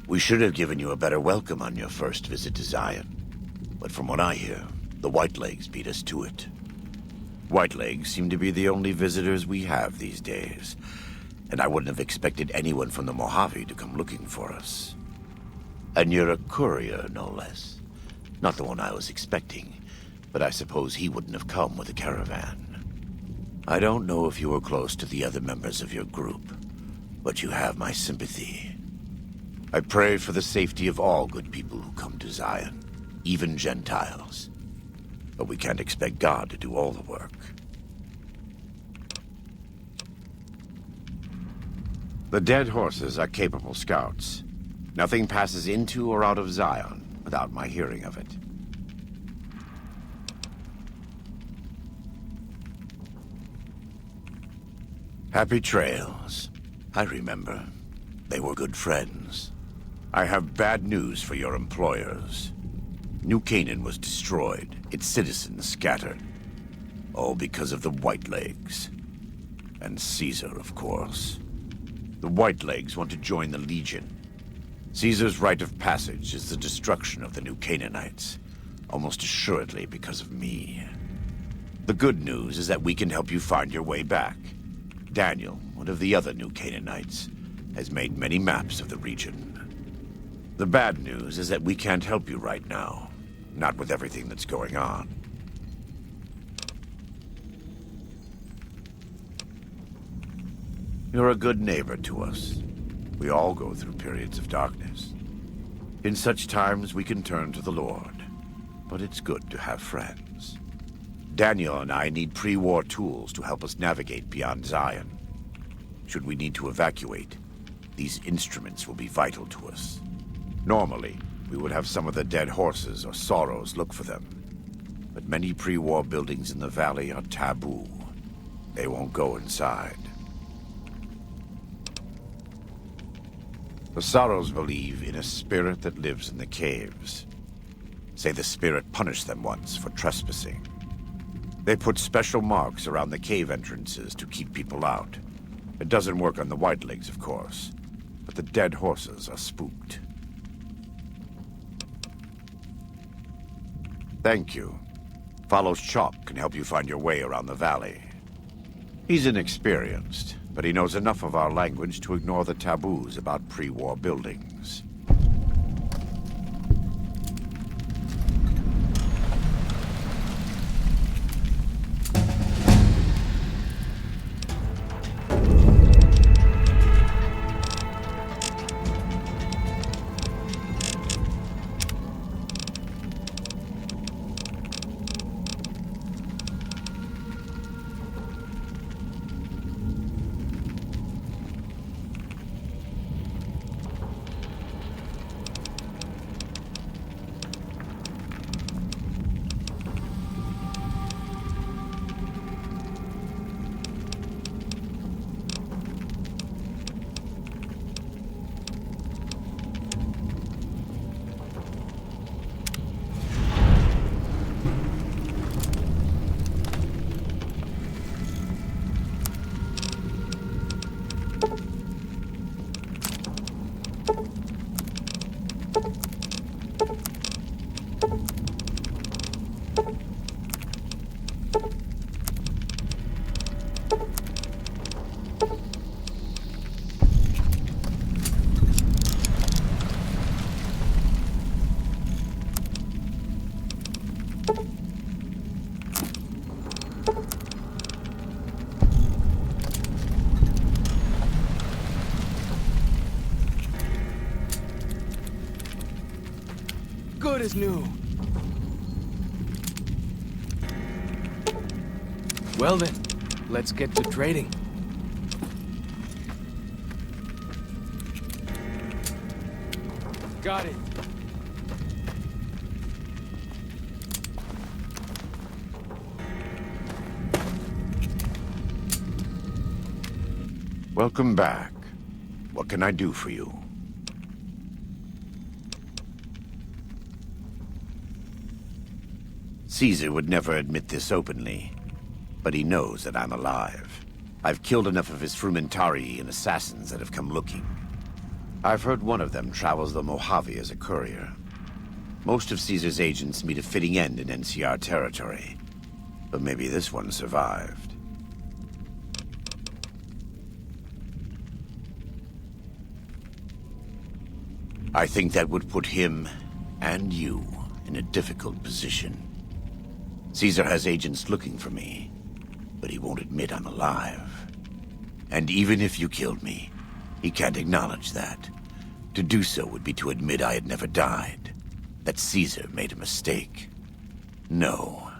We should have given you a better welcome on your first visit to Zion. But from what I hear, the Whitelegs beat us to it. Whitelegs seem to be the only visitors we have these days, and I wouldn't have expected anyone from the Mojave to come looking for us. And you're a courier, no less. Not the one I was expecting, but I suppose he wouldn't have come with a caravan. I don't know if you were close to the other members of your group, but you have my sympathy. I pray for the safety of all good people who come to Zion, even Gentiles. But we can't expect God to do all the work. The dead horses are capable scouts. Nothing passes into or out of Zion without my hearing of it. Happy trails. I remember. They were good friends. I have bad news for your employers. New Canaan was destroyed, its citizens scattered. All because of the Whitelegs. And Caesar, of course. The Whitelegs want to join the Legion. Caesar's rite of passage is the destruction of the New Canaanites, almost assuredly because of me. The good news is that we can help you find your way back. Daniel, one of the other New Canaanites, has made many maps of the region. The bad news is that we can't help you right now, not with everything that's going on. You're a good neighbor to us. We all go through periods of darkness. In such times, we can turn to the Lord. But it's good to have friends. Daniel and I need pre-war tools to help us navigate beyond Zion. Should we need to evacuate, these instruments will be vital to us. Normally, we would have some of the dead horses or sorrows look for them. But many pre-war buildings in the valley are taboo. They won't go inside. The Sorrows believe in a spirit that lives in the caves. Say the spirit punished them once for trespassing. They put special marks around the cave entrances to keep people out. It doesn't work on the Whitelegs, of course, but the dead horses are spooked. Thank you. Follows Chalk can help you find your way around the valley. He's inexperienced, but he knows enough of our language to ignore the taboos about pre-war buildings. Good as new. Well then, let's get to trading. Got it. Welcome back. What can I do for you? Caesar would never admit this openly, but he knows that I'm alive. I've killed enough of his frumentari and assassins that have come looking. I've heard one of them travels the Mojave as a courier. Most of Caesar's agents meet a fitting end in NCR territory, but maybe this one survived. I think that would put him and you in a difficult position. Caesar has agents looking for me, but he won't admit I'm alive. And even if you killed me, he can't acknowledge that. To do so would be to admit I had never died, that Caesar made a mistake. No.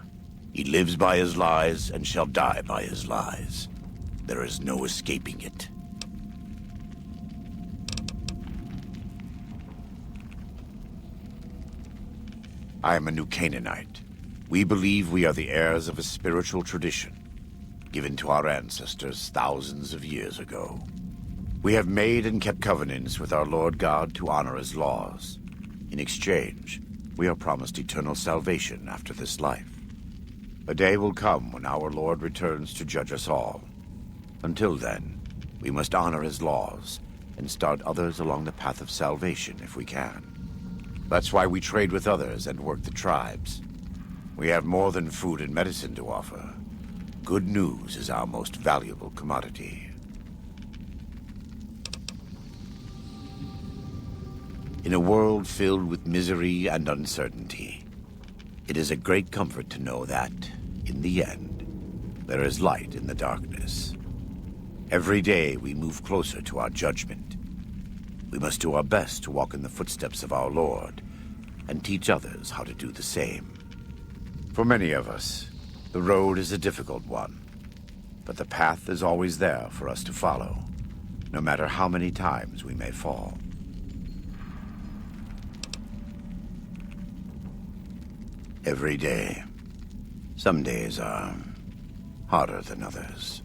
He lives by his lies and shall die by his lies. There is no escaping it. I am a New Canaanite. We believe we are the heirs of a spiritual tradition, given to our ancestors thousands of years ago. We have made and kept covenants with our Lord God to honor his laws. In exchange, we are promised eternal salvation after this life. A day will come when our Lord returns to judge us all. Until then, we must honor his laws and start others along the path of salvation if we can. That's why we trade with others and work the tribes. We have more than food and medicine to offer. Good news is our most valuable commodity. In a world filled with misery and uncertainty, it is a great comfort to know that, in the end, there is light in the darkness. Every day we move closer to our judgment. We must do our best to walk in the footsteps of our Lord and teach others how to do the same. For many of us, the road is a difficult one, but the path is always there for us to follow, no matter how many times we may fall. Every day. Some days are harder than others.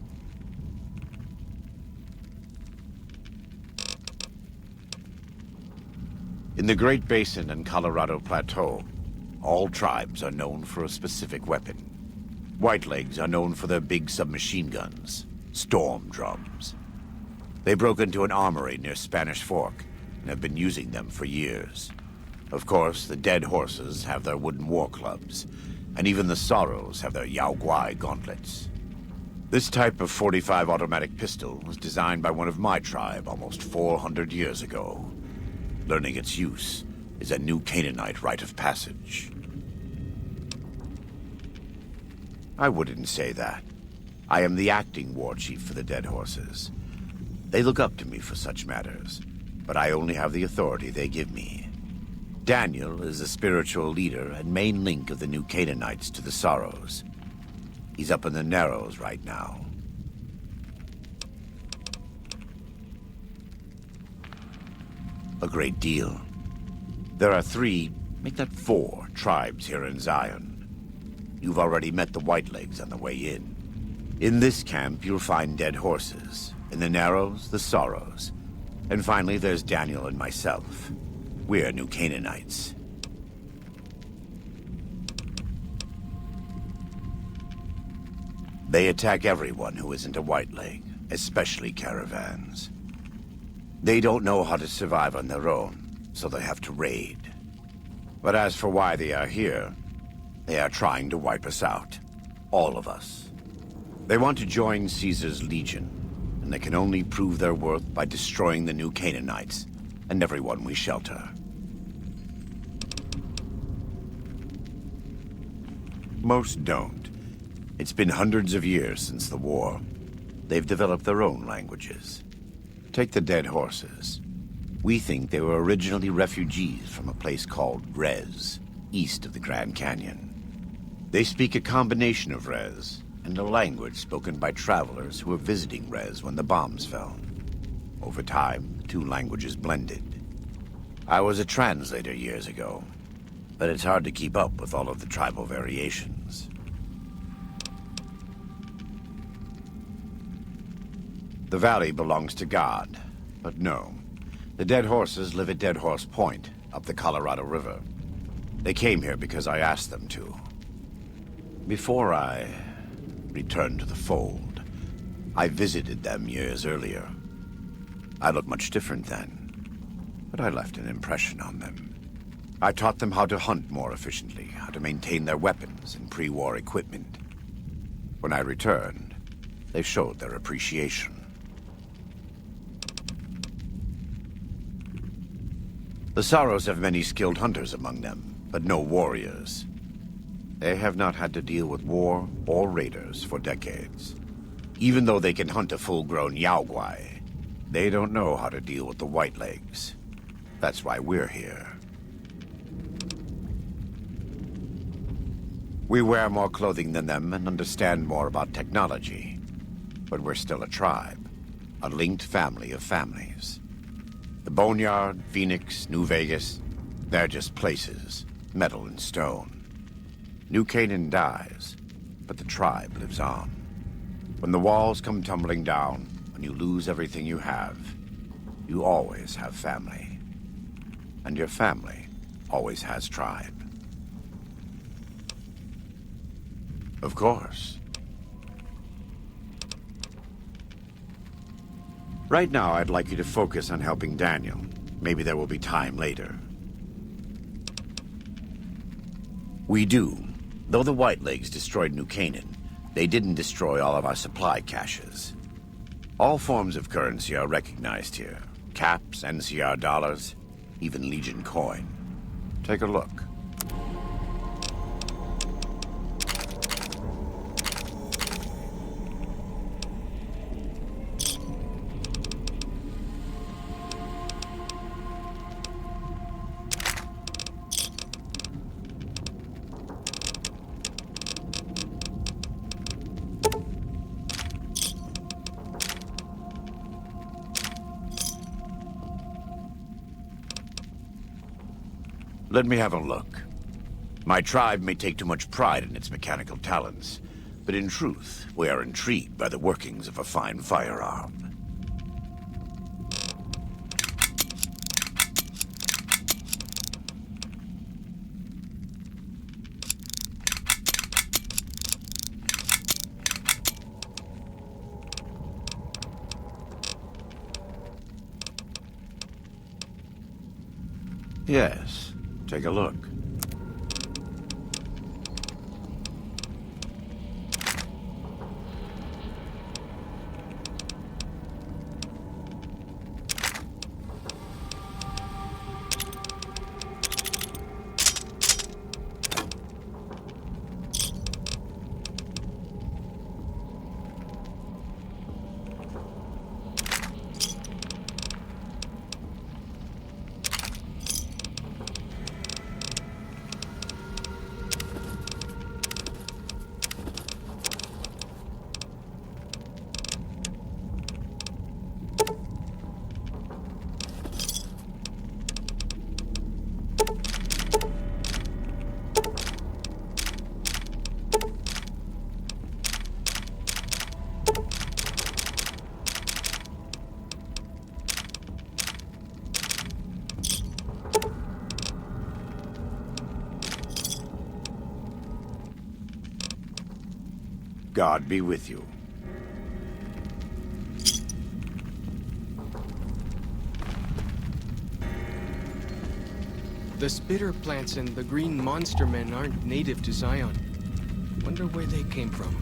In the Great Basin and Colorado Plateau, all tribes are known for a specific weapon. Whitelegs are known for their big submachine guns, storm drums. They broke into an armory near Spanish Fork and have been using them for years. Of course, the dead horses have their wooden war clubs, and even the Sorrows have their Yao Guai gauntlets. This type of .45 automatic pistol was designed by one of my tribe almost 400 years ago. Learning its use is a New Canaanite rite of passage. I wouldn't say that. I am the acting war chief for the dead horses. They look up to me for such matters, but I only have the authority they give me. Daniel is the spiritual leader and main link of the New Canaanites to the Sorrows. He's up in the Narrows right now. A great deal. There are 3, make that 4, tribes here in Zion. You've already met the Whitelegs on the way in. In this camp, you'll find dead horses. In the Narrows, the Sorrows. And finally, there's Daniel and myself. We're New Canaanites. They attack everyone who isn't a Whiteleg, especially caravans. They don't know how to survive on their own, so they have to raid. But as for why they are here, they are trying to wipe us out. All of us. They want to join Caesar's legion, and they can only prove their worth by destroying the New Canaanites and everyone we shelter. Most don't. It's been hundreds of years since the war. They've developed their own languages. Take the dead horses. We think they were originally refugees from a place called Rez, east of the Grand Canyon. They speak a combination of Rez and a language spoken by travelers who were visiting Rez when the bombs fell. Over time, the 2 languages blended. I was a translator years ago, but it's hard to keep up with all of the tribal variations. The valley belongs to God, but no. The dead horses live at Dead Horse Point, up the Colorado River. They came here because I asked them to. Before I returned to the fold, I visited them years earlier. I looked much different then. but I left an impression on them. I taught them how to hunt more efficiently, how to maintain their weapons and pre-war equipment. When I returned, they showed their appreciation. The Sorrows have many skilled hunters among them, but no warriors. They have not had to deal with war or raiders for decades. Even though they can hunt a full-grown Yaoguai, they don't know how to deal with the Whitelegs. That's why we're here. We wear more clothing than them and understand more about technology. But we're still a tribe, a linked family of families. The Boneyard, Phoenix, New Vegas, they're just places, metal and stone. New Canaan dies, but the tribe lives on. When the walls come tumbling down, when you lose everything you always have family. And your family always has tribe. Of course. Right now, I'd like you to focus on helping Daniel. Maybe there will be time later. We do. Though the Whitelegs destroyed New Canaan, they didn't destroy all of our supply caches. All forms of currency are recognized here. Caps, NCR dollars, even Legion coin. Take a look. Let me have a look. My tribe may take too much pride in its mechanical talents, but in truth, we are intrigued by the workings of a fine firearm. Yes, take a look. God be with you. The spitter plants and the green monster men aren't native to Zion. Wonder where they came from.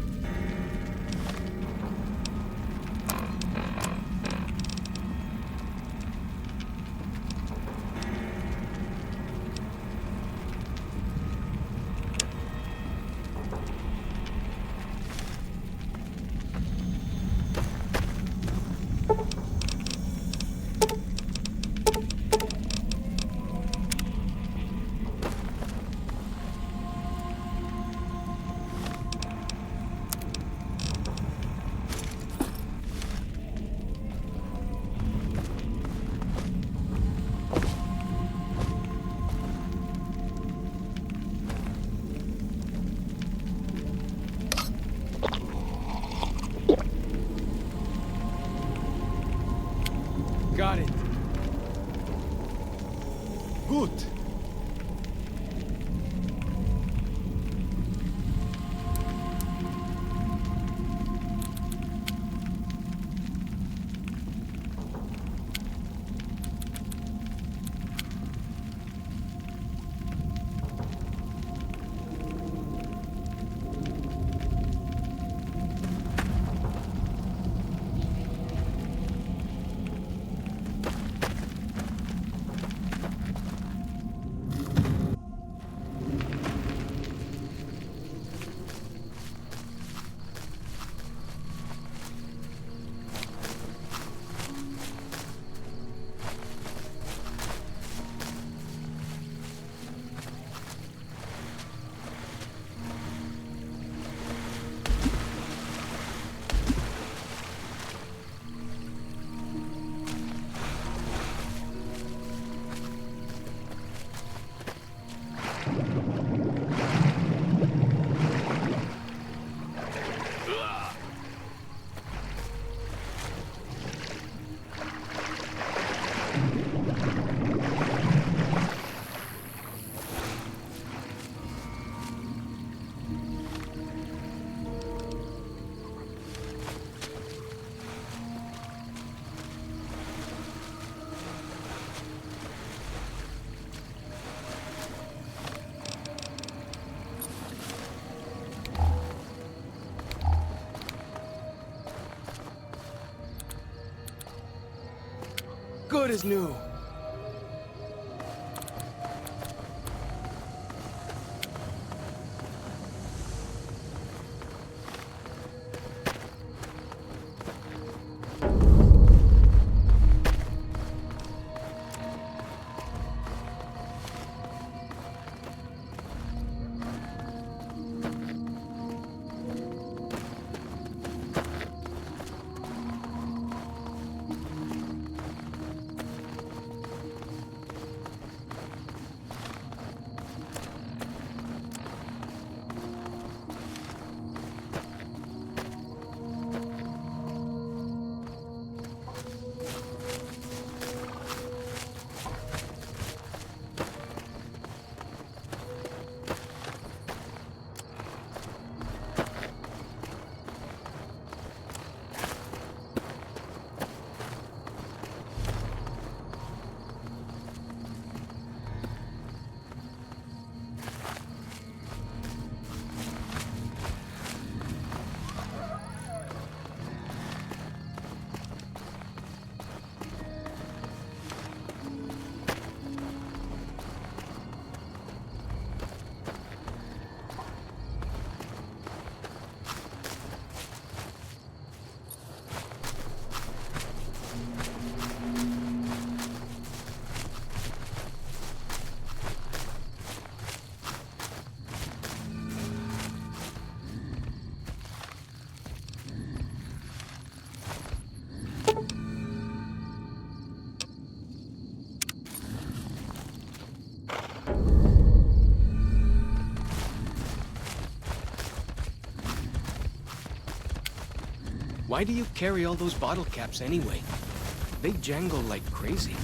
Got it. Good. is new? Why do you carry all those bottle caps anyway? They jangle like crazy.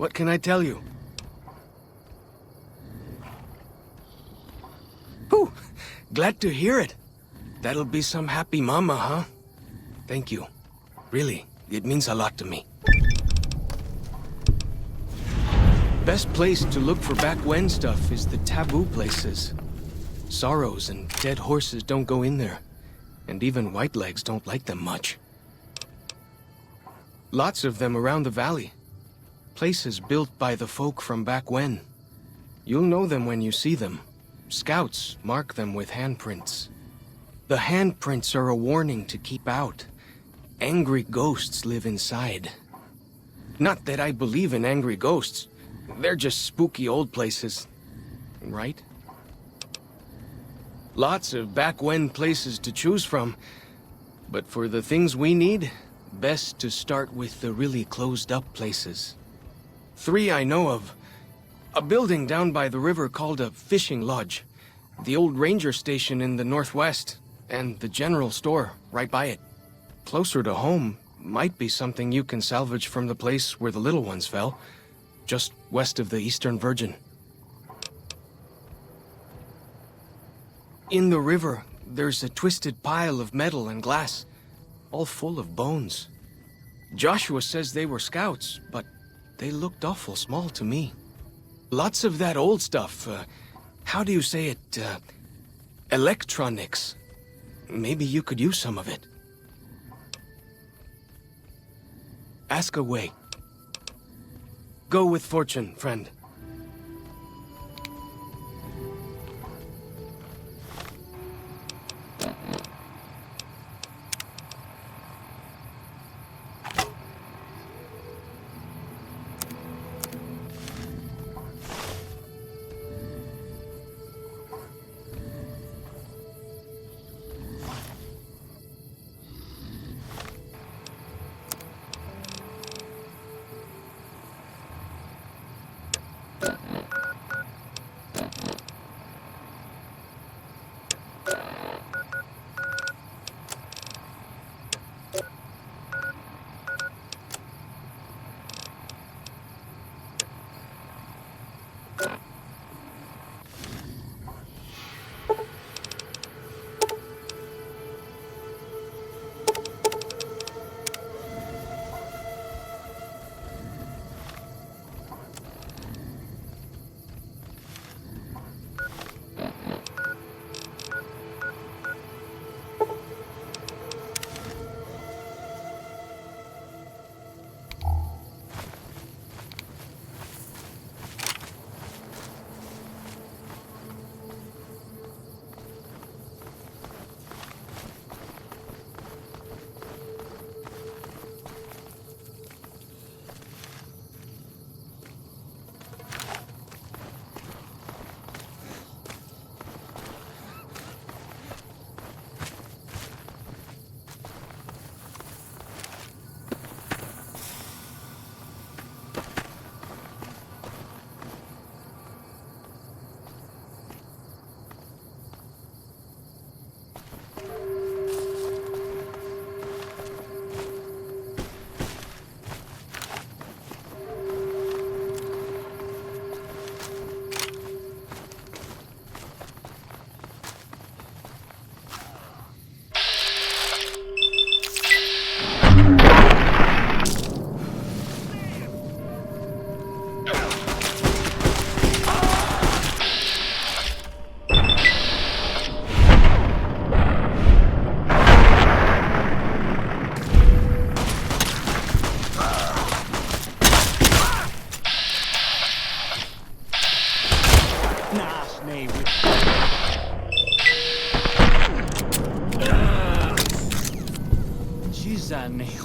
What can I tell you? Whew! Glad to hear it. That'll be some happy mama, huh? Thank you. Really, it means a lot to me. Best place to look for back when stuff is the taboo places. Sorrows and dead horses don't go in there. And even whitelegs don't like them much. Lots of them around the valley. Places built by the folk from back when. You'll know them when you see them. Scouts mark them with handprints. The handprints are a warning to keep out. Angry ghosts live inside. Not that I believe in angry ghosts. They're just spooky old places. Right? Lots of back when places to choose from. But for the things we need, best to start with the really closed up places. 3 I know of. A building down by the river called a fishing lodge. The old ranger station in the northwest. and the general store right by it. Closer to home might be something you can salvage from the place where the little ones fell, just west of the Eastern Virgin. In the river, there's a twisted pile of metal and glass, all full of bones. Joshua says they were scouts, but they looked awful small to me. Lots of that old stuff, how do you say it, electronics. Maybe you could use some of it. Ask away. Go with fortune, friend.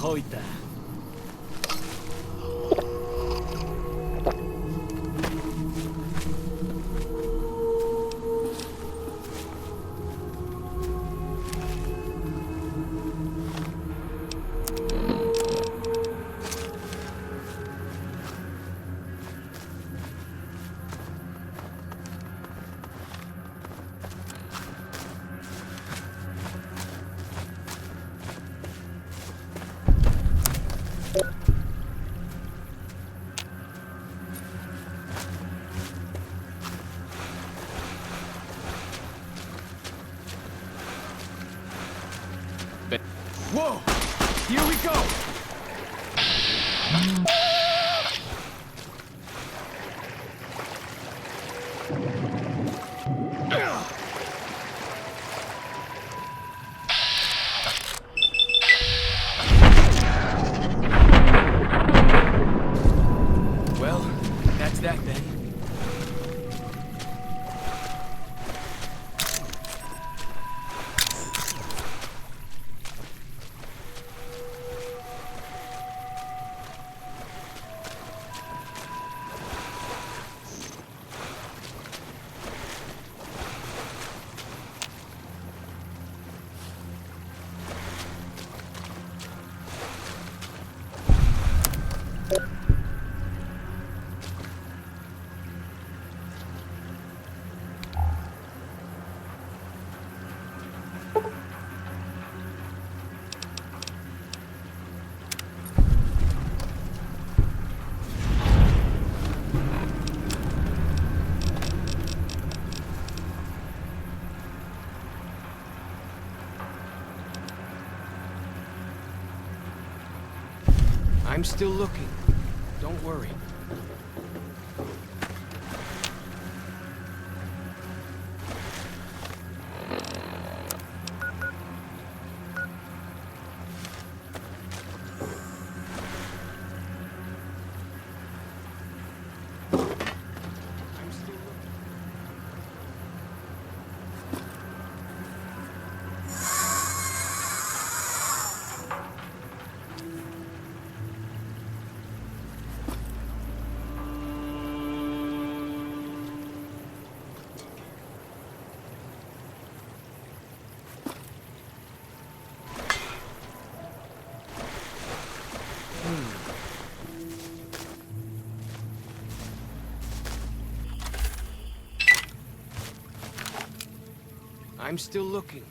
Hoita. Whoa! Here we go! Well, that's that then. I'm still looking. Don't worry. I'm still looking.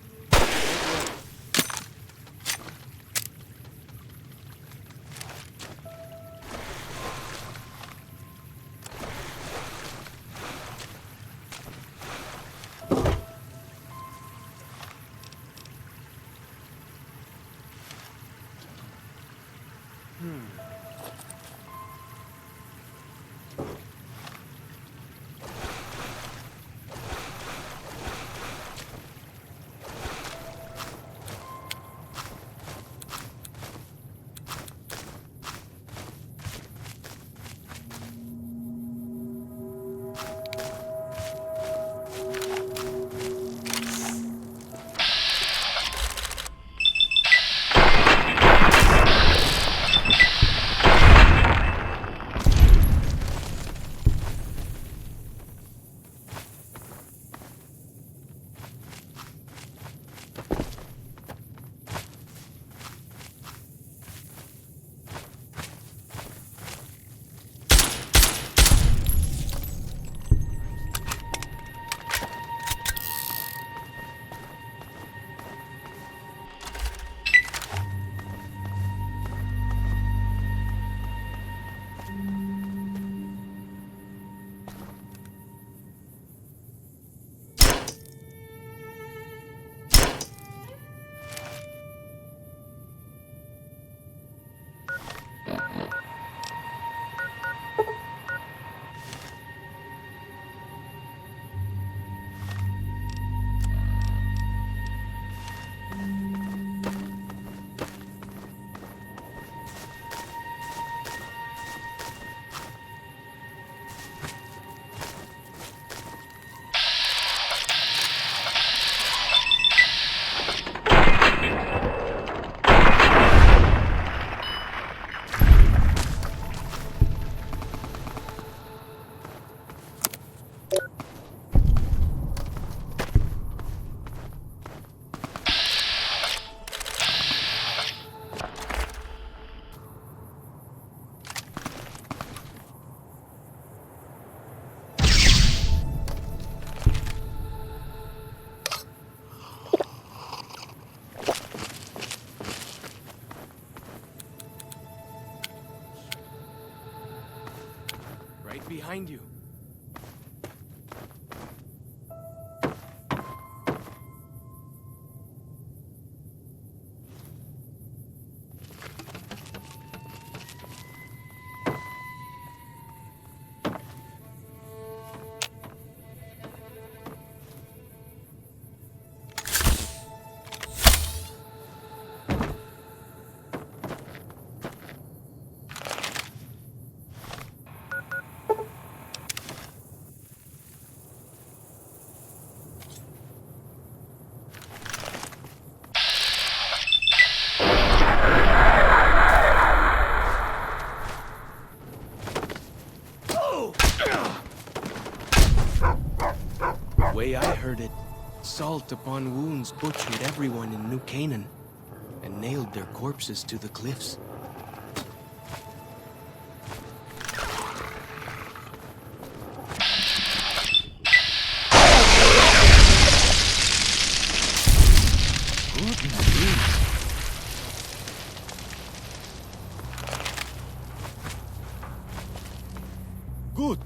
Right behind you. Way I heard it, salt upon wounds butchered everyone in New Canaan and nailed their corpses to the cliffs. Goodness me. Good.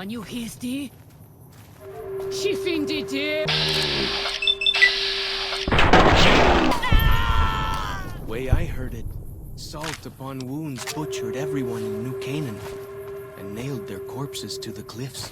Can you hear die? She findet it. Way I heard it, salt upon wounds butchered everyone in New Canaan and nailed their corpses to the cliffs.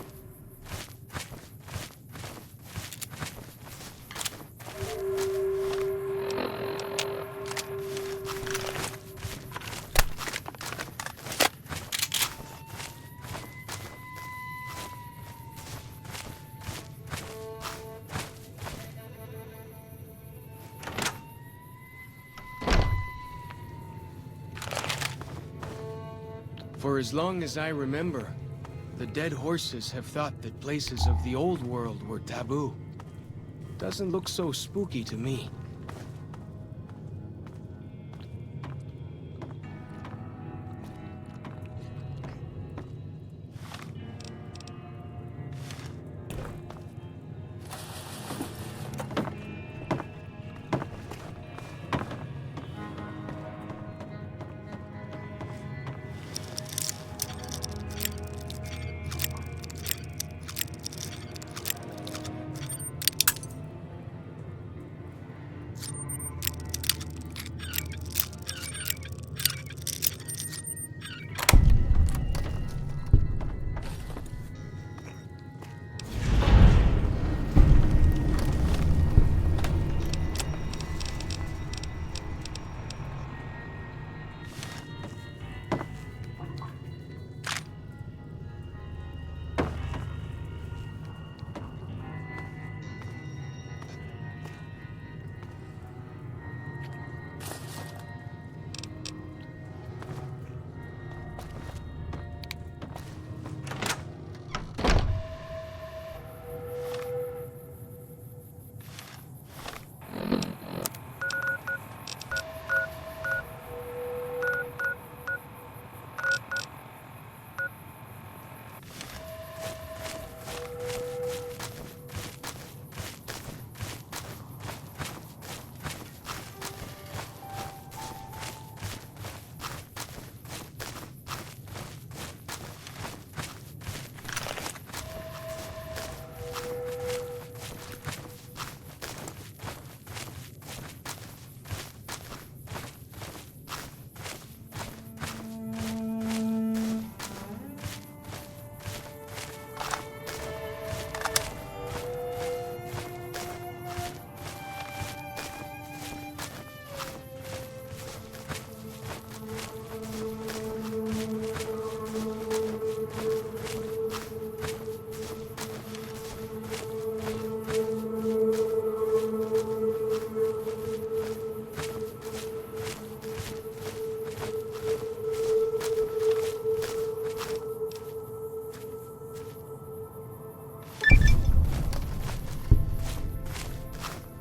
For as long as I remember, the dead horses have thought that places of the old world were taboo. Doesn't look so spooky to me.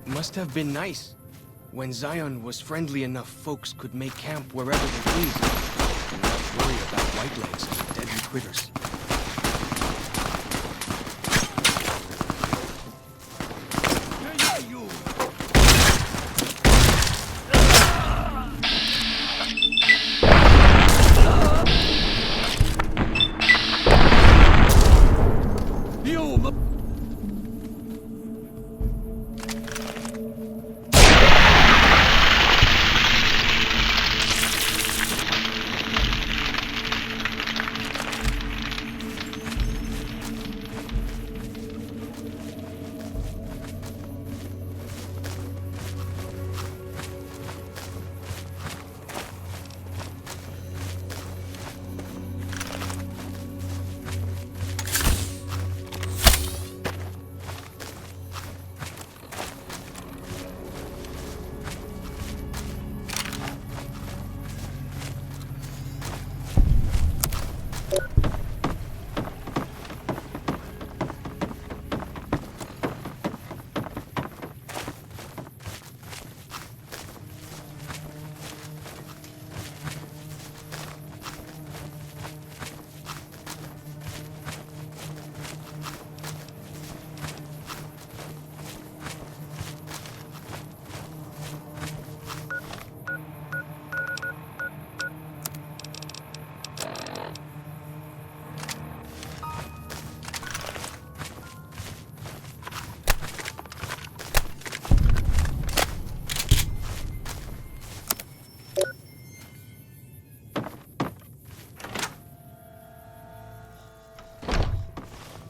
Must have been nice. When Zion was friendly enough, folks could make camp wherever they pleased, and not worry about whitelegs and deadly critters.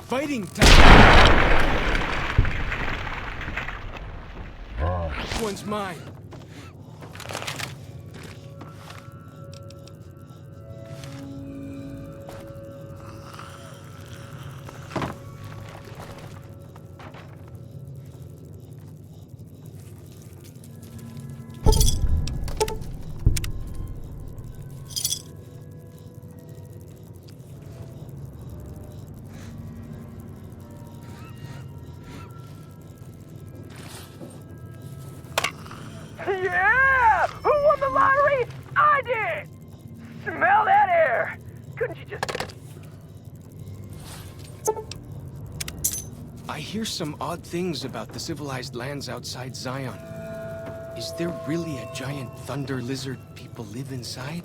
Fighting time! This one's mine. Yeah! Who won the lottery? I did! Smell that air! Couldn't you just... I hear some odd things about the civilized lands outside Zion. Is there really a giant thunder lizard people live inside?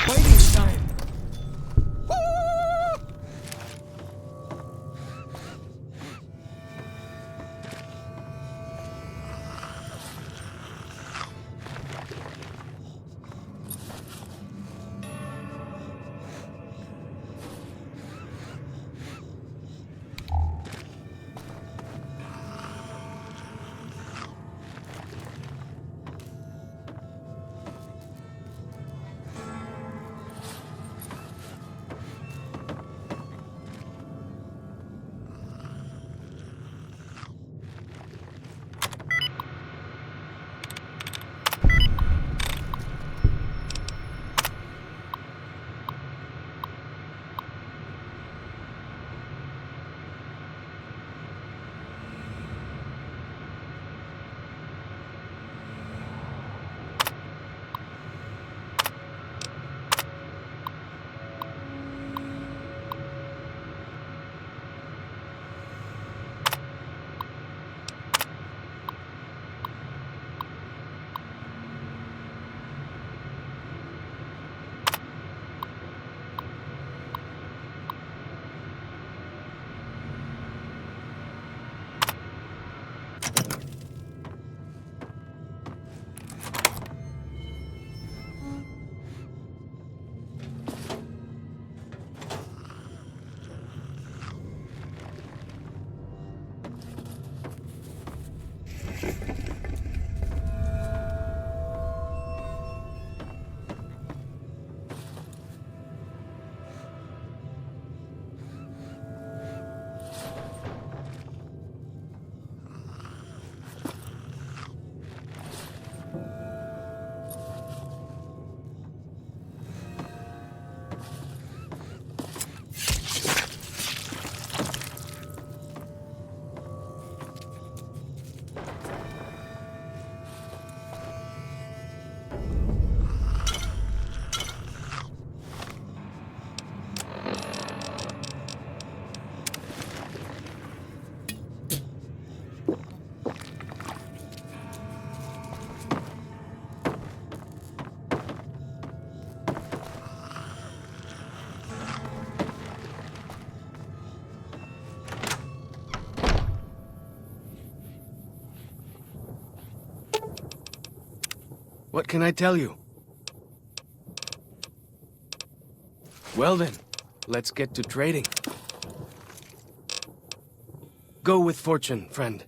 Fighting time! What can I tell you? Well then, let's get to trading. Go with fortune, friend.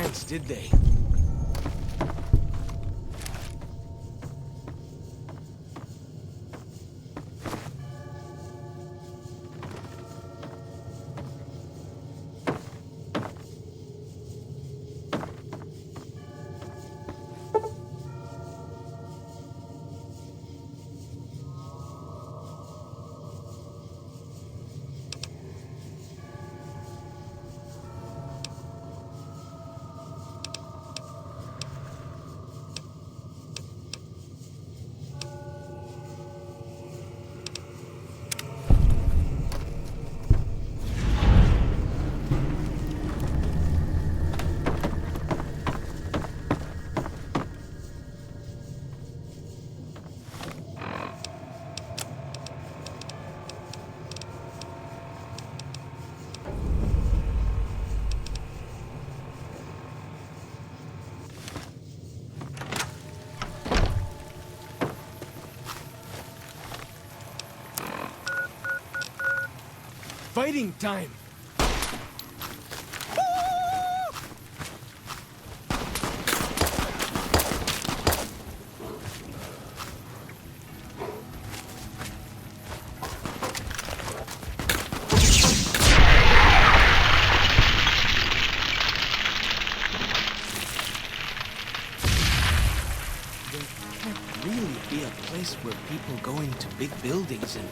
chance, did they? Fighting time! Be a place where people go into big buildings and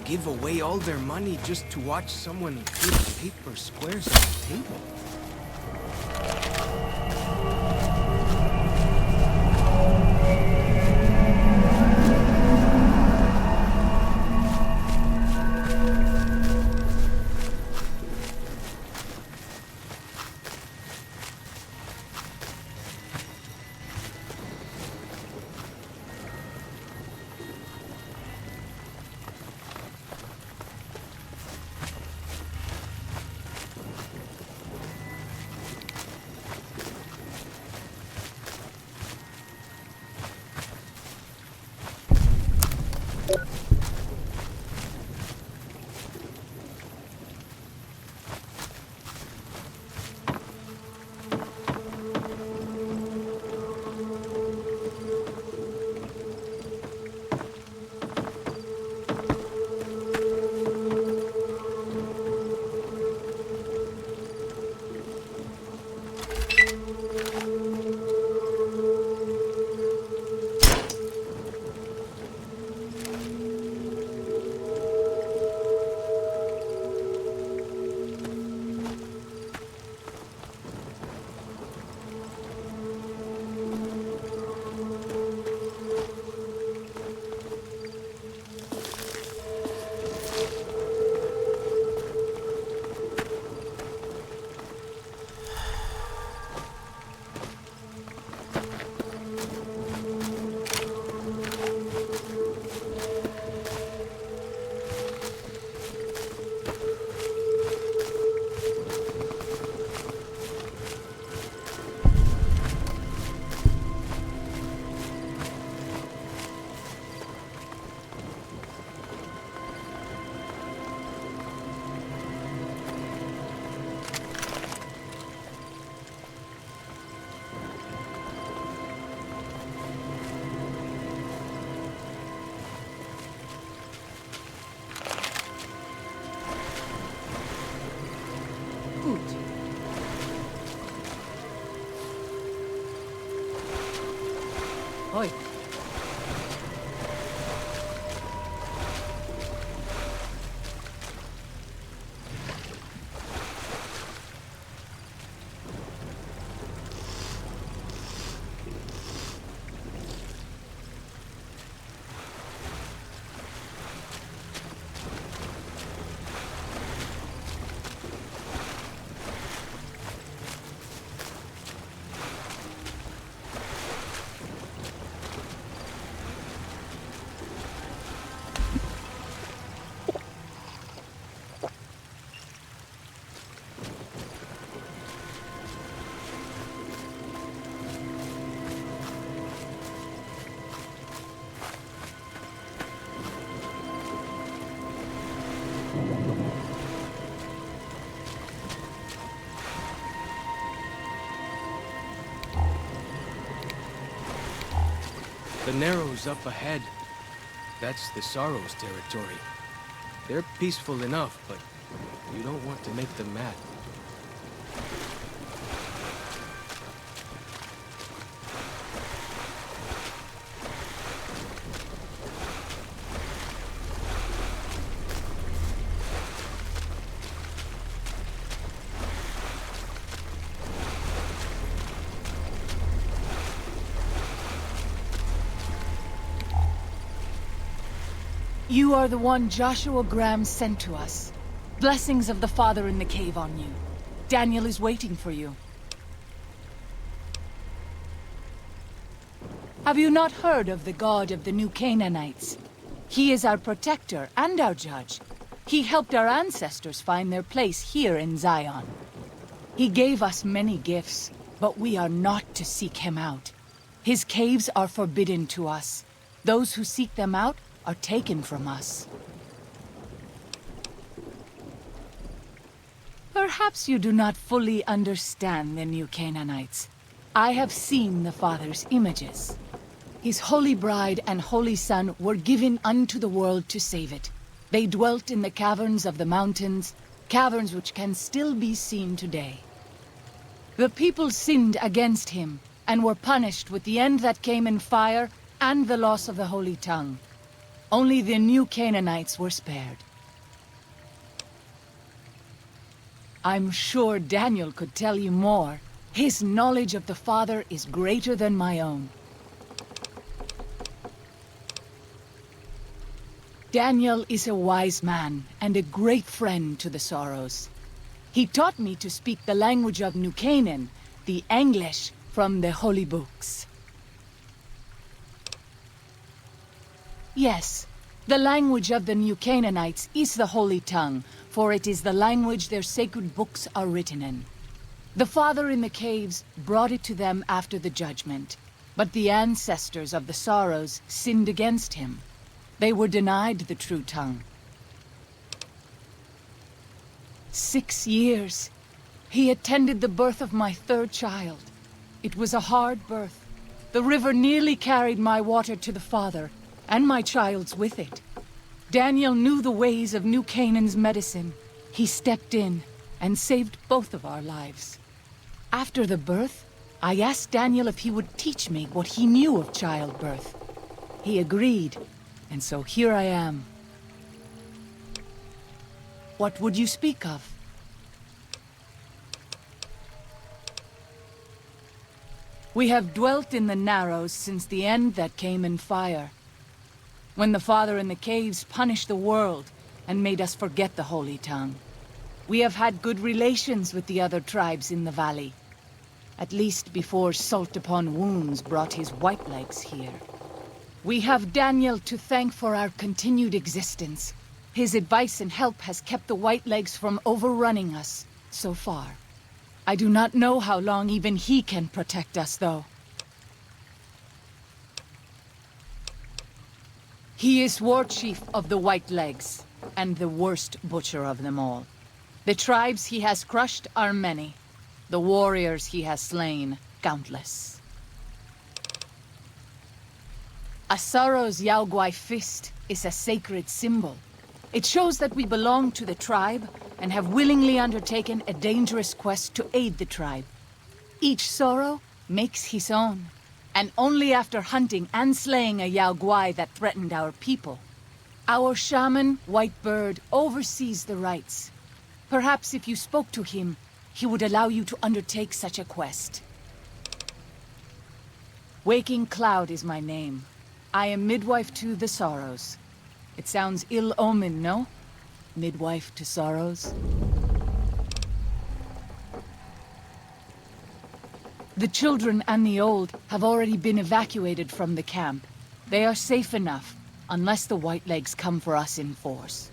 give away all their money just to watch someone put paper squares on the table. Oi. The Narrows up ahead. That's the Sorrows territory. They're peaceful enough, but you don't want to make them mad. You are the one Joshua Graham sent to us. Blessings of the Father in the cave on you. Daniel is waiting for you. Have you not heard of the God of the New Canaanites? He is our protector and our judge. He helped our ancestors find their place here in Zion. He gave us many gifts, but we are not to seek him out. His caves are forbidden to us. Those who seek them out are taken from us. Perhaps you do not fully understand the New Canaanites. I have seen the Father's images. His holy bride and holy son were given unto the world to save it. They dwelt in the caverns of the mountains, caverns which can still be seen today. The people sinned against him, and were punished with the end that came in fire and the loss of the holy tongue. Only the New Canaanites were spared. I'm sure Daniel could tell you more. His knowledge of the Father is greater than my own. Daniel is a wise man and a great friend to the Sorrows. He taught me to speak the language of New Canaan, the English from the holy books. Yes, the language of the New Canaanites is the holy tongue, for it is the language their sacred books are written in. The Father in the caves brought it to them after the judgment, but the ancestors of the Sorrows sinned against him. They were denied the true tongue. 6 years. He attended the birth of my third child. It was a hard birth. The river nearly carried my water to the Father, and my child's with it. Daniel knew the ways of New Canaan's medicine. He stepped in and saved both of our lives. After the birth, I asked Daniel if he would teach me what he knew of childbirth. He agreed, and so here I am. What would you speak of? We have dwelt in the Narrows since the end that came in fire. When the Father in the caves punished the world and made us forget the holy tongue. We have had good relations with the other tribes in the valley. At least before Salt Upon Wounds brought his Whitelegs here. We have Daniel to thank for our continued existence. His advice and help has kept the Whitelegs from overrunning us so far. I do not know how long even he can protect us, though. He is war chief of the Whitelegs, and the worst butcher of them all. The tribes he has crushed are many. The warriors he has slain, countless. A Sorrow's Yaoguai fist is a sacred symbol. It shows that we belong to the tribe and have willingly undertaken a dangerous quest to aid the tribe. Each Sorrow makes his own, and only after hunting and slaying a Yaoguai that threatened our people. Our shaman, Whitebird, oversees the rites. Perhaps if you spoke to him, he would allow you to undertake such a quest. Waking Cloud is my name. I am midwife to the Sorrows. It sounds ill-omened, no? Midwife to Sorrows? The children and the old have already been evacuated from the camp. They are safe enough, unless the Whitelegs come for us in force.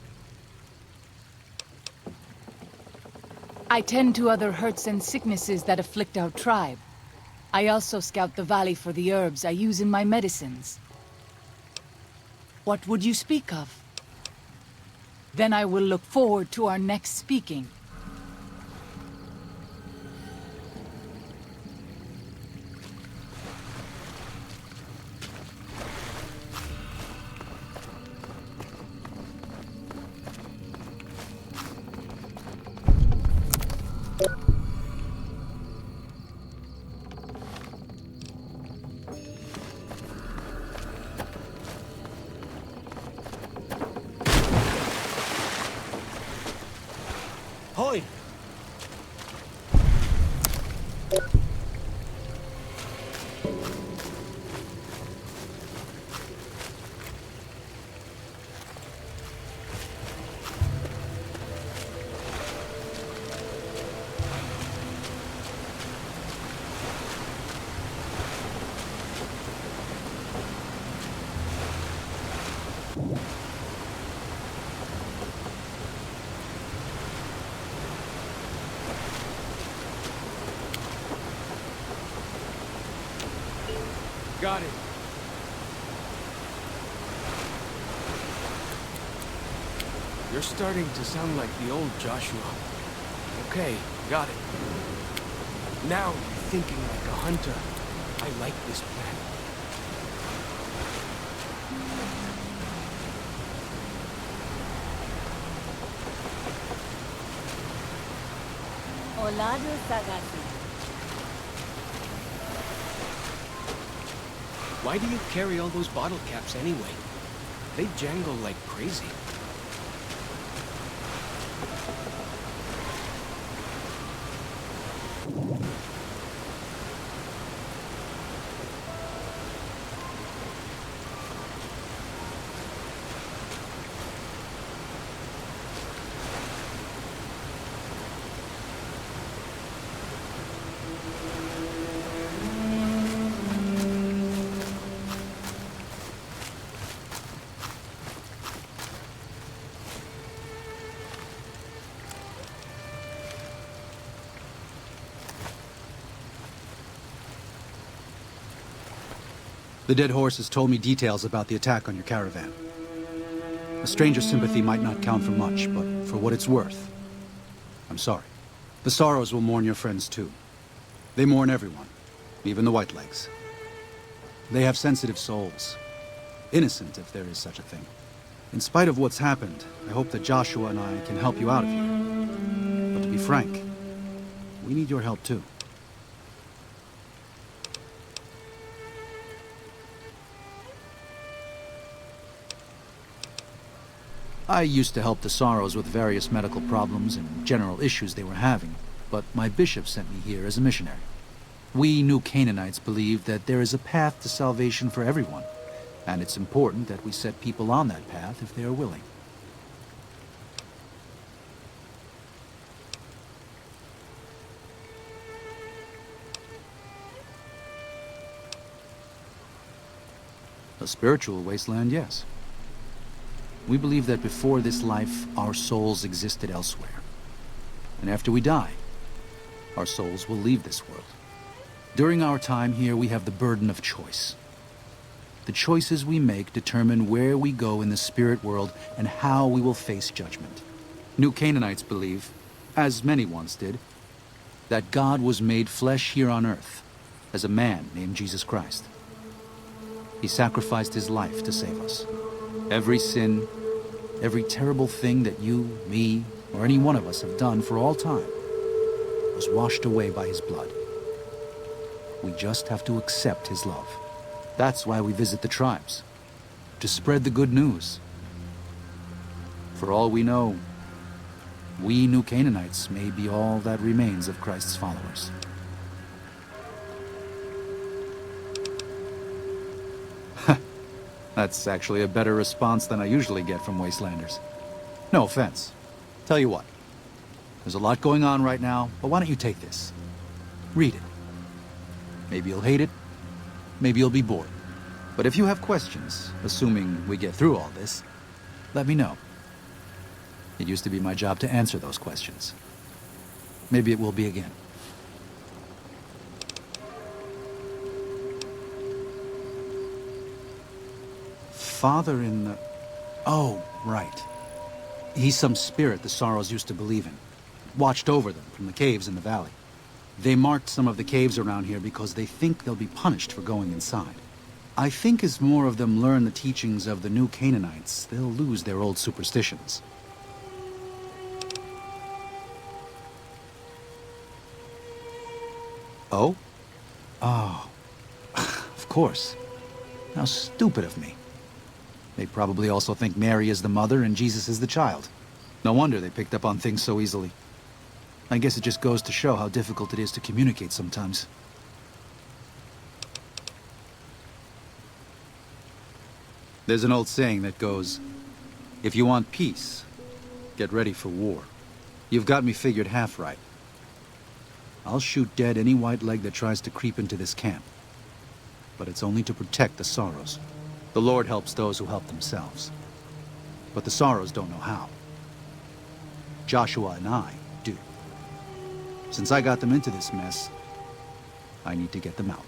I tend to other hurts and sicknesses that afflict our tribe. I also scout the valley for the herbs I use in my medicines. What would you speak of? Then I will look forward to our next speaking. Got it. You're starting to sound like the old Joshua. Okay, got it. Now you're thinking like a hunter. I like this plan. Olado Sagasi. Why do you carry all those bottle caps anyway? They jangle like crazy. The dead horse has told me details about the attack on your caravan. A stranger's sympathy might not count for much, but for what it's worth, I'm sorry. The Sorrows will mourn your friends too. They mourn everyone, even the Whitelegs. They have sensitive souls. Innocent, if there is such a thing. In spite of what's happened, I hope that Joshua and I can help you out of here. But to be frank, we need your help too. I used to help the Sorrows with various medical problems and general issues they were having, but my bishop sent me here as a missionary. We New Canaanites believe that there is a path to salvation for everyone, and it's important that we set people on that path if they are willing. A spiritual wasteland, yes. We believe that before this life, our souls existed elsewhere. And after we die, our souls will leave this world. During our time here, we have the burden of choice. The choices we make determine where we go in the spirit world and how we will face judgment. New Canaanites believe, as many once did, that God was made flesh here on earth as a man named Jesus Christ. He sacrificed his life to save us. Every sin, every terrible thing that you, me, or any one of us have done for all time was washed away by his blood. We just have to accept his love. That's why we visit the tribes, to spread the good news. For all we know, we New Canaanites may be all that remains of Christ's followers. That's actually a better response than I usually get from Wastelanders. No offense. Tell you what, there's a lot going on right now, but why don't you take this? Read it. Maybe you'll hate it, maybe you'll be bored. But if you have questions, assuming we get through all this, let me know. It used to be my job to answer those questions. Maybe it will be again. Father in the... Oh, right. He's some spirit the Sorrows used to believe in. Watched over them from the caves in the valley. They marked some of the caves around here because they think they'll be punished for going inside. I think as more of them learn the teachings of the New Canaanites, they'll lose their old superstitions. Oh? Oh. Of course. How stupid of me. They probably also think Mary is the mother and Jesus is the child. No wonder they picked up on things so easily. I guess it just goes to show how difficult it is to communicate sometimes. There's an old saying that goes, if you want peace, get ready for war. You've got me figured half right. I'll shoot dead any white leg that tries to creep into this camp. But it's only to protect the Sorrows. The Lord helps those who help themselves. But the Sorrows don't know how. Joshua and I do. Since I got them into this mess, I need to get them out.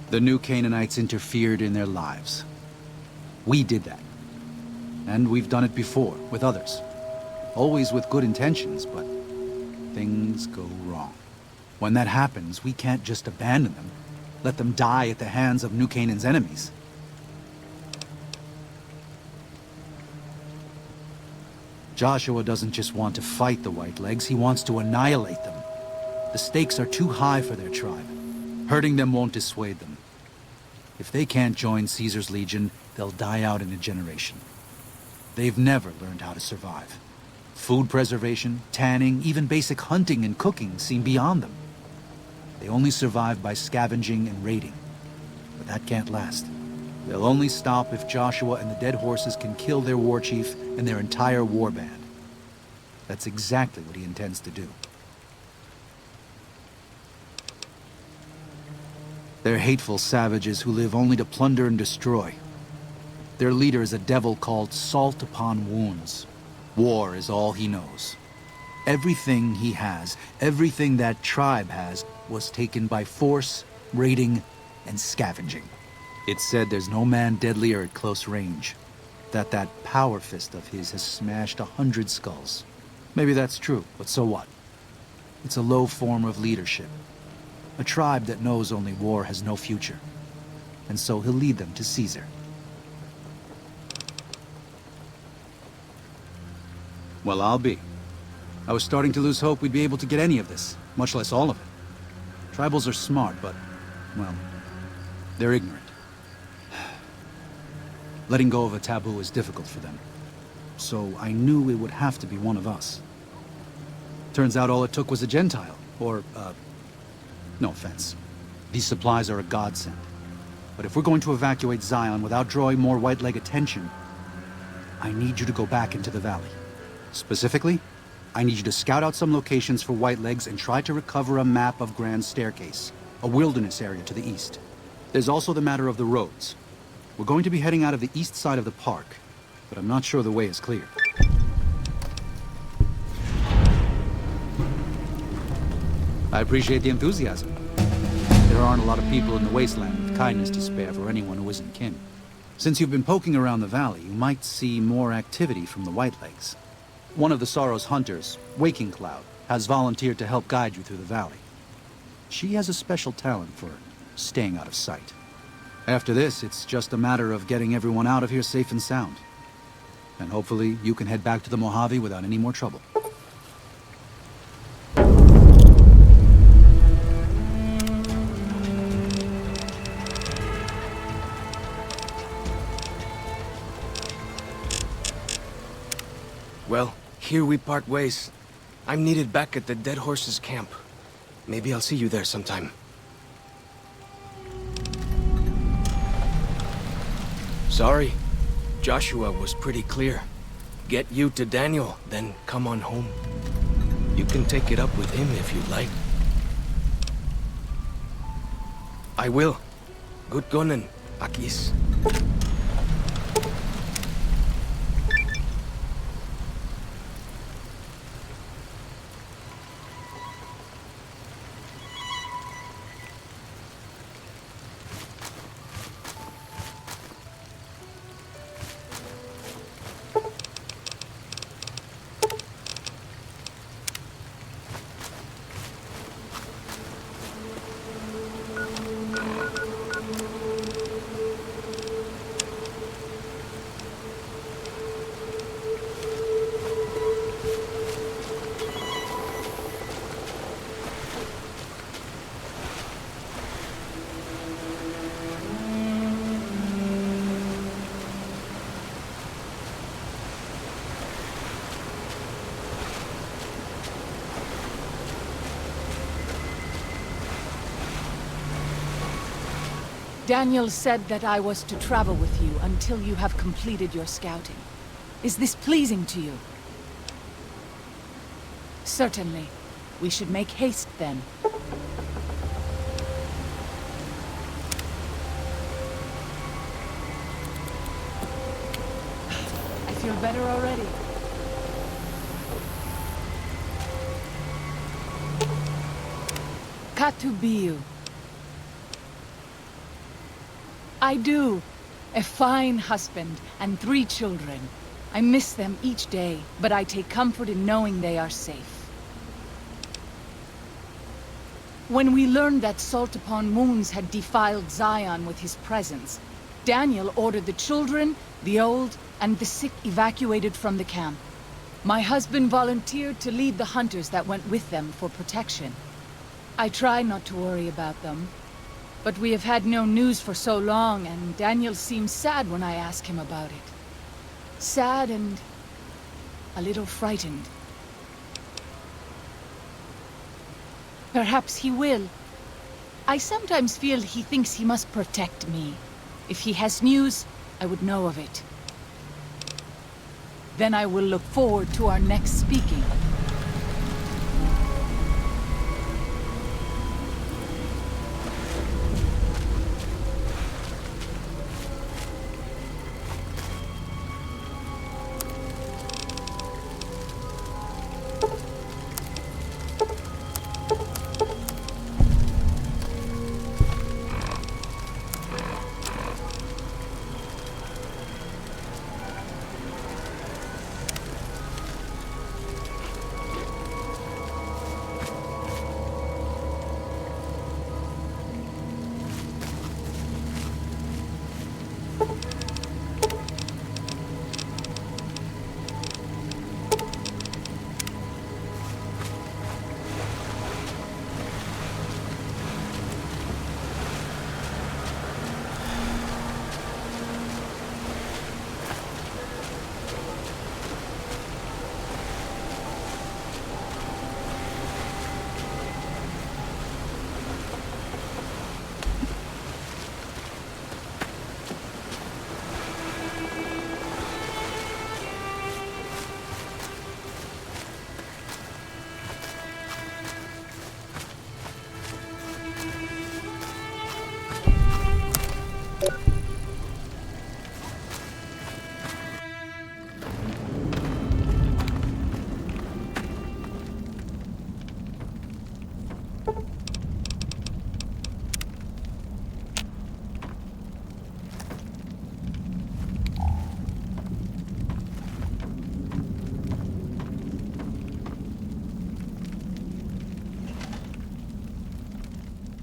The new Canaanites interfered in their lives. We did that. And we've done it before, with others. Always with good intentions, but things go wrong. When that happens, we can't just abandon them, let them die at the hands of New Canaan's enemies. Joshua doesn't just want to fight the Whitelegs, he wants to annihilate them. The stakes are too high for their tribe. Hurting them won't dissuade them. If they can't join Caesar's legion, they'll die out in a generation. They've never learned how to survive. Food preservation, tanning, even basic hunting and cooking seem beyond them. They only survive by scavenging and raiding. But that can't last. They'll only stop if Joshua and the dead horses can kill their war chief and their entire war band. That's exactly what he intends to do. They're hateful savages who live only to plunder and destroy. Their leader is a devil called Salt Upon Wounds. War is all he knows. Everything he has, everything that tribe has, was taken by force, raiding, and scavenging. It's said there's no man deadlier at close range. That power fist of his has smashed 100 skulls. Maybe that's true, but so what? It's a low form of leadership. A tribe that knows only war has no future. And so he'll lead them to Caesar. Well, I'll be. I was starting to lose hope we'd be able to get any of this, much less all of it. Tribals are smart, but, well, they're ignorant. Letting go of a taboo is difficult for them. So I knew it would have to be one of us. Turns out all it took was a Gentile, or, no offense. These supplies are a godsend. But if we're going to evacuate Zion without drawing more White-leg attention, I need you to go back into the valley. Specifically, I need you to scout out some locations for Whitelegs and try to recover a map of Grand Staircase, a wilderness area to the east. There's also the matter of the roads. We're going to be heading out of the east side of the park, but I'm not sure the way is clear. I appreciate the enthusiasm. There aren't a lot of people in the wasteland with kindness to spare for anyone who isn't kin. Since you've been poking around the valley, you might see more activity from the Whitelegs. One of the Sorrow's hunters, Waking Cloud, has volunteered to help guide you through the valley. She has a special talent for staying out of sight. After this, it's just a matter of getting everyone out of here safe and sound. And hopefully, you can head back to the Mojave without any more trouble. Well, here we part ways. I'm needed back at the Dead Horses camp. Maybe I'll see you there sometime. Sorry. Joshua was pretty clear. Get you to Daniel, then come on home. You can take it up with him if you'd like. I will. Good gunning, Akis. Daniel said that I was to travel with you until you have completed your scouting. Is this pleasing to you? Certainly. We should make haste then. better already. Katubiu. I do. A fine husband and 3 children. I miss them each day, but I take comfort in knowing they are safe. When we learned that Salt Upon Wounds had defiled Zion with his presence, Daniel ordered the children, the old, and the sick evacuated from the camp. My husband volunteered to lead the hunters that went with them for protection. I try not to worry about them, but we have had no news for so long, and Daniel seems sad when I ask him about it. Sad and a little frightened. Perhaps he will. I sometimes feel he thinks he must protect me. If he has news, I would know of it. Then I will look forward to our next speaking.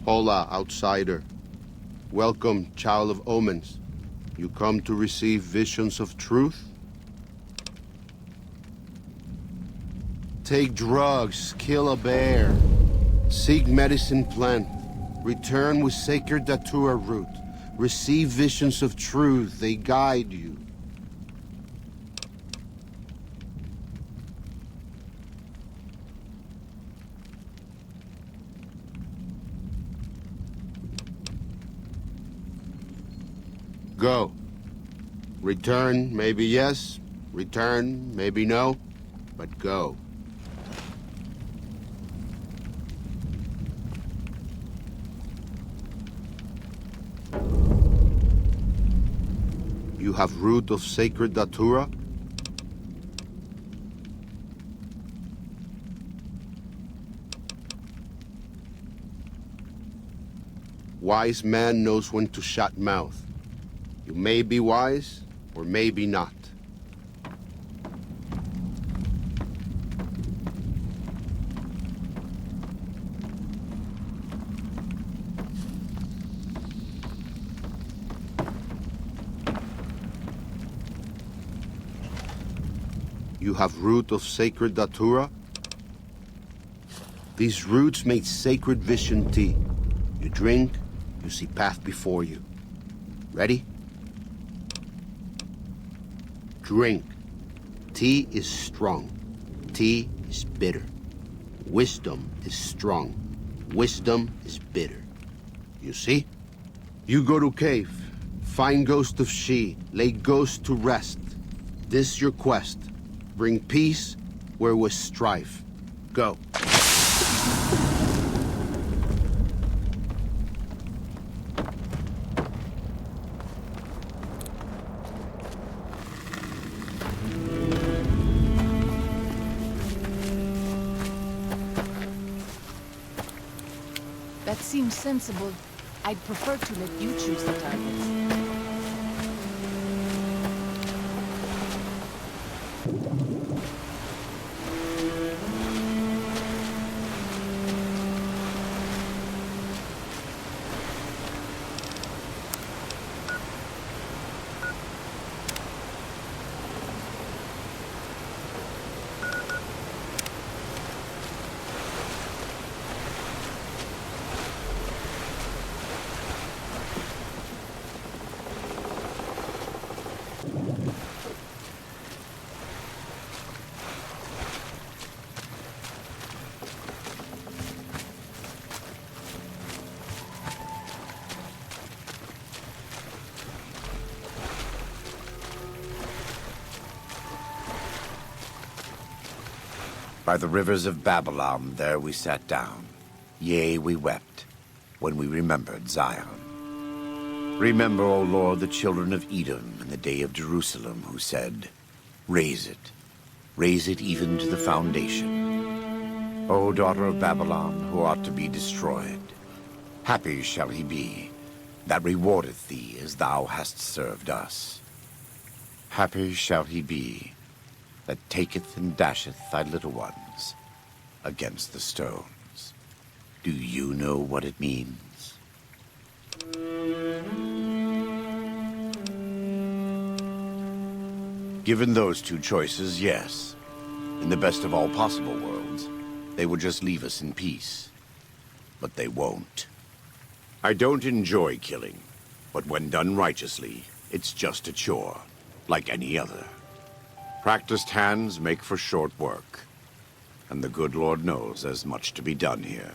Hola, outsider. Welcome, child of omens. You come to receive visions of truth? Take drugs, kill a bear, seek medicine plant, return with sacred datura root, receive visions of truth, they guide you. Go. Return, maybe yes. Return, maybe no. But go. You have root of sacred datura? Wise man knows when to shut mouth. You may be wise, or maybe not. You have root of sacred datura? These roots make sacred vision tea. You drink, you see path before you. Ready? Drink. Tea is strong. Tea is bitter. Wisdom is strong. Wisdom is bitter. You see? You go to cave. Find ghost of she. Lay ghost to rest. This your quest. Bring peace where was strife. Go. That seems sensible. I'd prefer to let you choose the targets. By the rivers of Babylon, there we sat down. Yea, we wept, when we remembered Zion. Remember, O Lord, the children of Edom in the day of Jerusalem, who said, raise it even to the foundation. O daughter of Babylon, who ought to be destroyed, happy shall he be, that rewardeth thee as thou hast served us. Happy shall he be, that taketh and dasheth thy little ones against the stones. Do you know what it means? Given those two choices, yes. In the best of all possible worlds, they would just leave us in peace. But they won't. I don't enjoy killing, but when done righteously, it's just a chore, like any other. Practiced hands make for short work, and the good Lord knows there's much to be done here.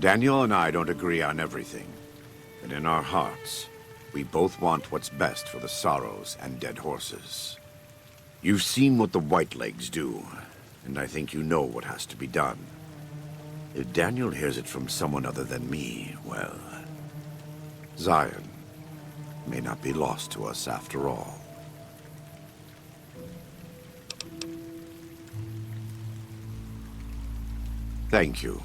Daniel and I don't agree on everything, but in our hearts, we both want what's best for the Sorrows and Dead Horses. You've seen what the Whitelegs do, and I think you know what has to be done. If Daniel hears it from someone other than me, well, Zion may not be lost to us after all. Thank you.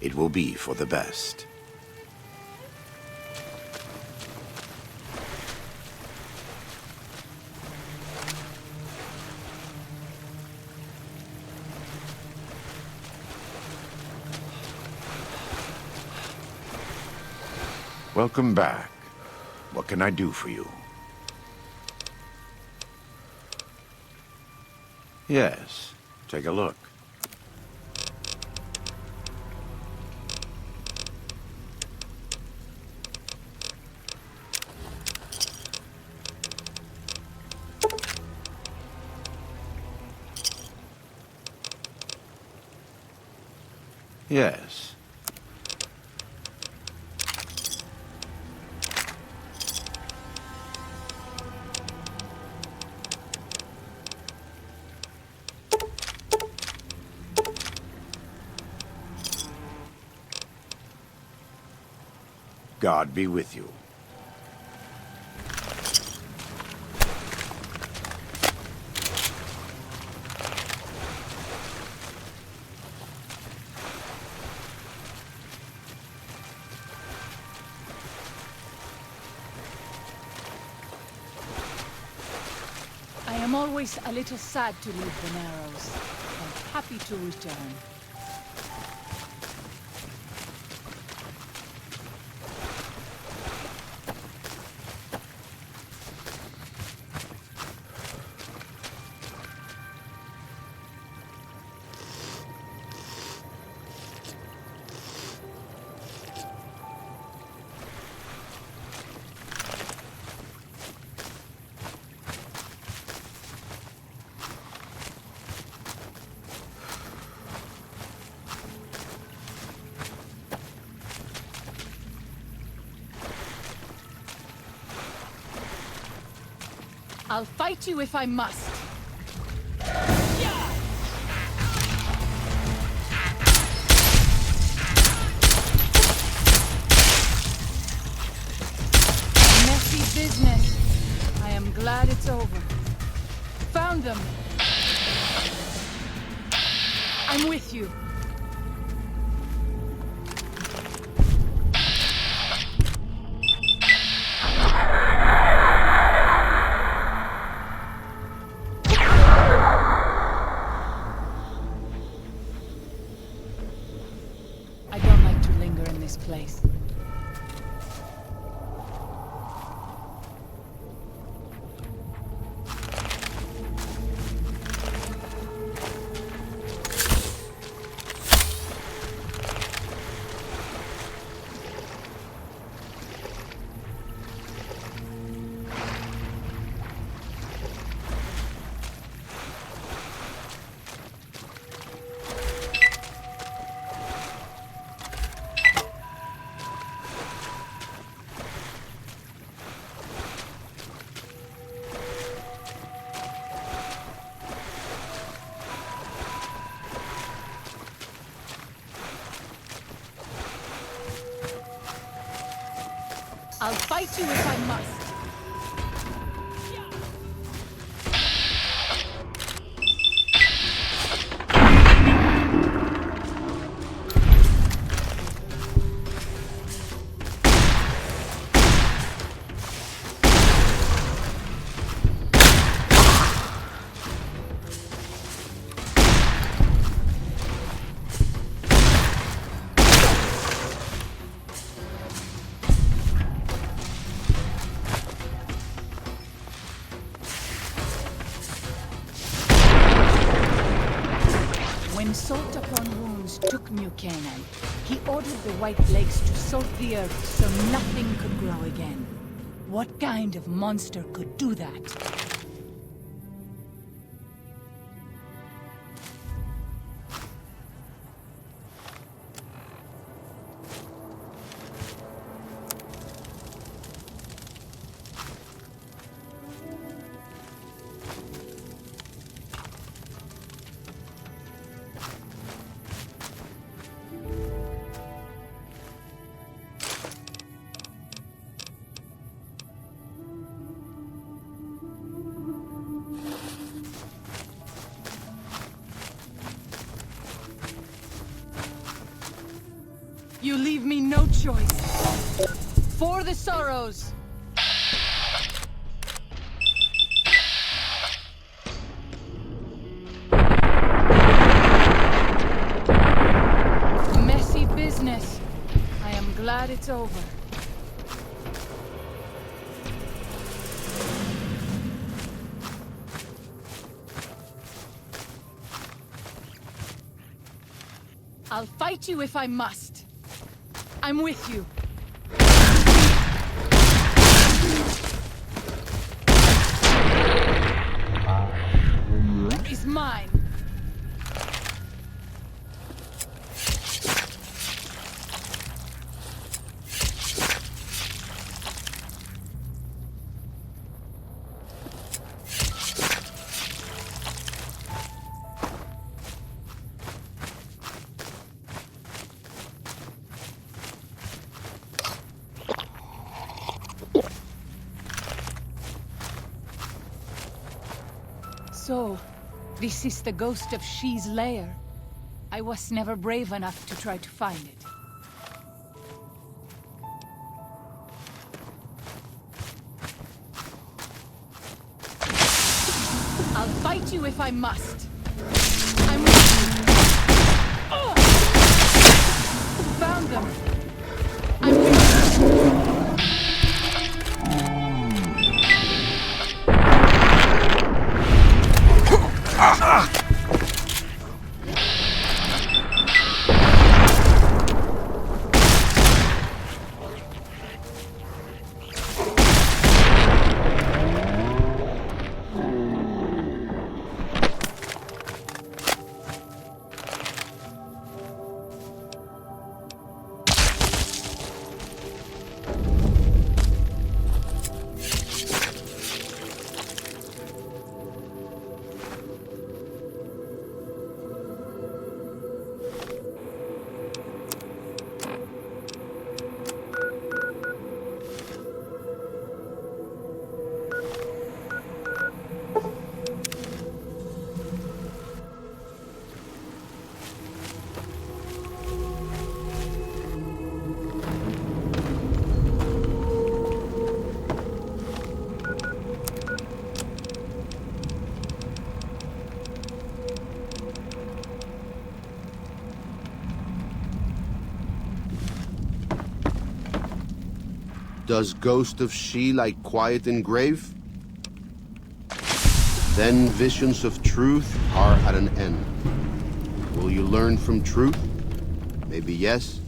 It will be for the best. Welcome back. What can I do for you? Yes, take a look. Yes. God be with you. I am always a little sad to leave the Narrows, and happy to return. I'll fight you if I must. Messy business. I am glad it's over. Found them. I'm with you. I don't like to linger in this place. I'll fight you if I must. When Salt Upon Wounds took New Canaan, he ordered the White Plagues to salt the earth so nothing could grow again. What kind of monster could do that? You leave me no choice. For the sorrows! Messy business. I am glad it's over. I'll fight you if I must. I'm with you. Is mine. So, this is the ghost of She's lair. I was never brave enough to try to find it. I'll fight you if I must. I'm with you. Oh! Found them. I'm with you. Does ghost of she lie quiet in grave? Then visions of truth are at an end. Will you learn from truth? Maybe yes,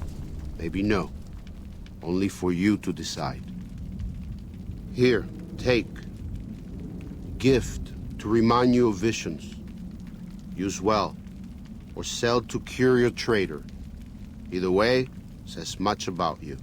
maybe no. Only for you to decide. Here, take. Gift to remind you of visions. Use well, or sell to curious trader. Either way, says much about you.